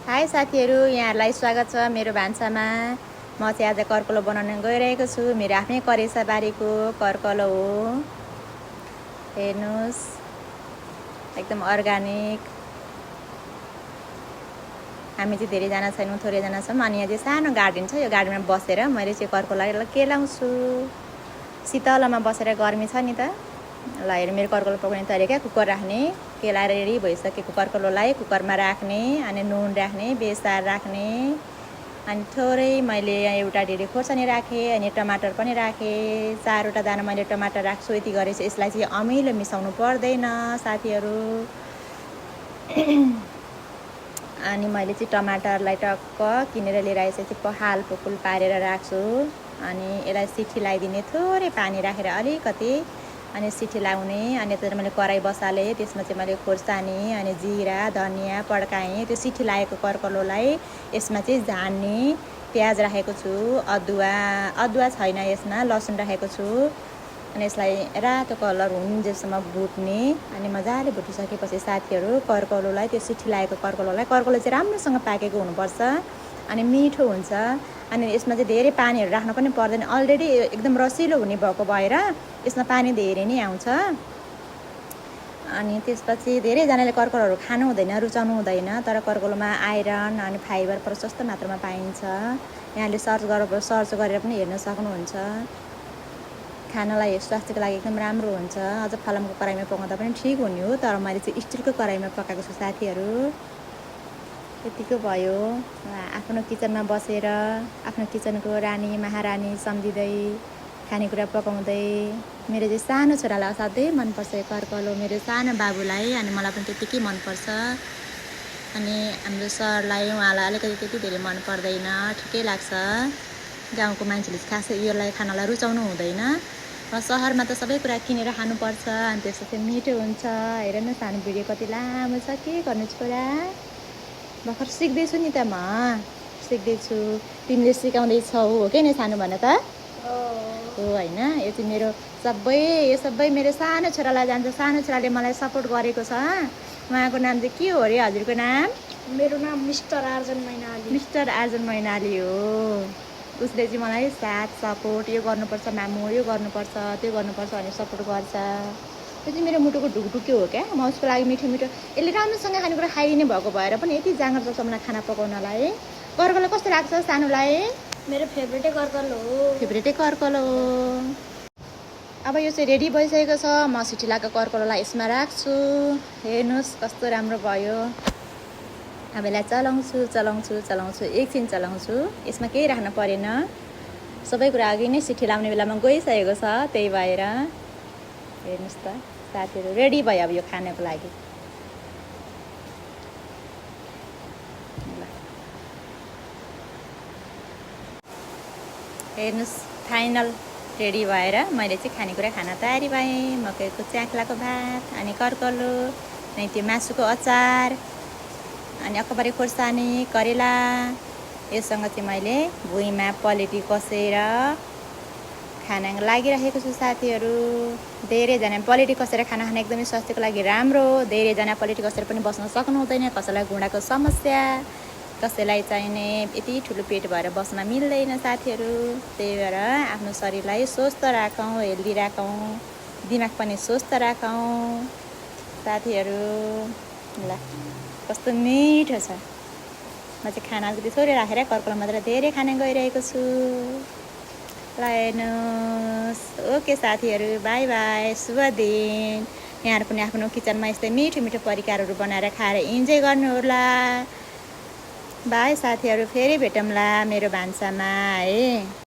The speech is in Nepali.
हाई साथीहरू, यहाँहरूलाई स्वागत छ मेरो भान्सामा। म चाहिँ आज कर्कलो बनाउन गइरहेको छु। मेरो आफ्नै करेसा बारीको कर्कलो हो। हेर्नुहोस्, एकदम अर्ग्यानिक। हामी चाहिँ धेरैजना छैनौँ, थोरैजना छौँ। अनि यहाँ चाहिँ सानो गार्डन छ। यो गार्डनमा बसेर मैले चाहिँ कर्कलोलाई केलाउँछु। शीतलमा बसेर गर्मी छ नि त। ल हेर, मेरो कर्कलो पकाउने तरिका: कुकर राख्ने, केलाएर रेडी भइसकेको कर्कलोलाई कुकरमा राख्ने, अनि नुन राख्ने, बेसार राख्ने, अनि थोरै मैले एउटा ढिँडो खोर्सानी राखेँ, अनि टमाटर पनि राखेँ। 4वटा दाना मैले टमाटर राख्छु। यति गरेपछि यसलाई चाहिँ अमिलो मिसाउनु पर्दैन साथीहरू। अनि मैले चाहिँ टमाटरलाई टक्क किनेर लिएर आएपछि पहाल पुकुल पारेर राख्छु। अनि यसलाई सिटी लगाइदिने, थोरै पानी राखेर अलिकति, अनि सिटी लगाउने। अनि यता मैले कराई बसालेँ, त्यसमा चाहिँ मैले खोर्सानी, अनि जिरा धनियाँ पड्काएँ। त्यो सिटी लागेको कर्कलोलाई यसमा चाहिँ झान्ने। प्याज राखेको छु, अदुवा छैन यसमा, लसुन राखेको छु। अनि यसलाई रातो कलर हुन्जेलसम्म भुट्ने। अनि मजाले भुटिसकेपछि साथीहरू कर्कलोलाई, त्यो सिटी लागेको कर्कलो चाहिँ राम्रोसँग पाकेको हुनुपर्छ, अनि मिठो हुन्छ। अनि यसमा चाहिँ धेरै पानीहरू राख्न पनि पर्दैन, अलरेडी एकदम रसिलो हुने भएको भएर यसमा पानी धेरै नै आउँछ। अनि त्यसपछि धेरैजनाले कर्कलोहरू खानु हुँदैन, रुचाउनु हुँदैन, तर कर्कलोमा आइरन अनि फाइबर प्रशस्त मात्रामा पाइन्छ। यहाँले सर्च गरेर पनि हेर्न सक्नुहुन्छ। खानालाई स्वास्थ्यको लागि एकदम राम्रो हुन्छ। अझ फलामको कराईमा पकाउँदा पनि ठिक हुने हो, तर मैले चाहिँ स्टिलको कराईमा पकाएको छु साथीहरू। यतिको भयो। आफ्नो किचनमा बसेर आफ्नो किचनको रानी महारानी सम्झिँदै खानेकुरा पकाउँदै। मेरो चाहिँ सानो छोरालाई असाध्यै मनपर्छ यो कर्कलो, मेरो सानो बाबुलाई, अनि मलाई पनि त्यत्तिकै मनपर्छ। अनि हाम्रो सरलाई, उहाँलाई अलिकति त्यति धेरै मन पर्दैन, ठिकै लाग्छ। गाउँको मान्छेले खासै योलाई खानालाई रुचाउनु हुँदैन। र सहरमा त सबै कुरा किनेर खानुपर्छ, अनि त्यसो चाहिँ मिठो हुन्छ। हेर न, सानो भिडियो कति लामो छ। के गर्नु छोरा? भर्खर सिक्दैछु नि त, म सिक्दैछु। तिमीले सिकाउँदैछौ हो कि नि सानो भन त हो होइन। यो चाहिँ मेरो सबै मेरो सानो छोरालाई जान्छ। सानो छोराले मलाई सपोर्ट गरेको छ। उहाँको नाम चाहिँ के हो अरे? हजुरको नाम? मेरो नाम मिस्टर आर्जन मैनाली। मिस्टर आर्जन मैनाली हो। उसले चाहिँ मलाई साथ सपोर्ट, यो गर्नुपर्छ मामु, यो गर्नुपर्छ, त्यो गर्नुपर्छ भने सपोर्ट गर्छ। त्यो चाहिँ मेरो मुटुको ढुकढुकी हो क्या। म उसको लागि मिठो मिठो, यसले राम्रोसँग खानेकुरा खाइने भएको भएर पनि यति जाँगर पर्छ मलाई खाना पकाउनलाई। कर्कलो कस्तो लाग्छ सानोलाई? मेरो फेभरेटै कर्कलो हो। फेभरेटै कर्कलो हो। अब यो चाहिँ रेडी भइसकेको छ। म सिटी लगाएको कर्कलोलाई यसमा राख्छु। हेर्नुहोस् कस्तो राम्रो भयो। अब यसलाई चलाउँछु, एकछिन चलाउँछु। यसमा केही राख्न परेन, सबै कुरा अघि नै सिटी लाउने बेलामा गइसकेको छ, त्यही भएर। हेर्नुहोस् त साथीहरू, रेडी भयो अब यो खानको लागि। हेर्नुहोस्, फाइनल रेडी भएर मैले चाहिँ खानेकुरा खान तयारी भएँ। मकैको च्याख्लाको भात, अनि कर्कलो, अनि त्यो मासुको अचार, अनि अकबरी खोर्सानी, करेला, योसँग चाहिँ मैले भुइँमा पलेटी कसेर खाना लागिरहेको छु साथीहरू। धेरैजना पलेटी कसेर खाना खान एकदमै स्वास्थ्यको लागि राम्रो हो। धेरैजना पलेटी कसेर पनि बस्न सक्नु हुँदैन, कसैलाई घुँडाको समस्या, कसैलाई चाहिने यति ठुलो पेट भएर बस्न मिल्दैन साथीहरू। त्यही भएर आफ्नो शरीरलाई स्वस्थ राखौँ, हेल्दी राखौँ, दिमाग पनि स्वस्थ राखौँ साथीहरू। ल कस्तो मिठो छ। म चाहिँ खाना अलिकति थोरै राखेर कर्कलो मात्र धेरै खाना गइरहेको छु। ल हेर्नुहोस्। ओके साथीहरू, बाई बाई, शुभ दिन। यहाँहरू पनि आफ्नो किचनमा यस्तै मिठो मिठो परिकारहरू बनाएर खाएर इन्जोय गर्नुहोला। बाई साथीहरू, फेरि भेटौँला मेरो भान्सामा है।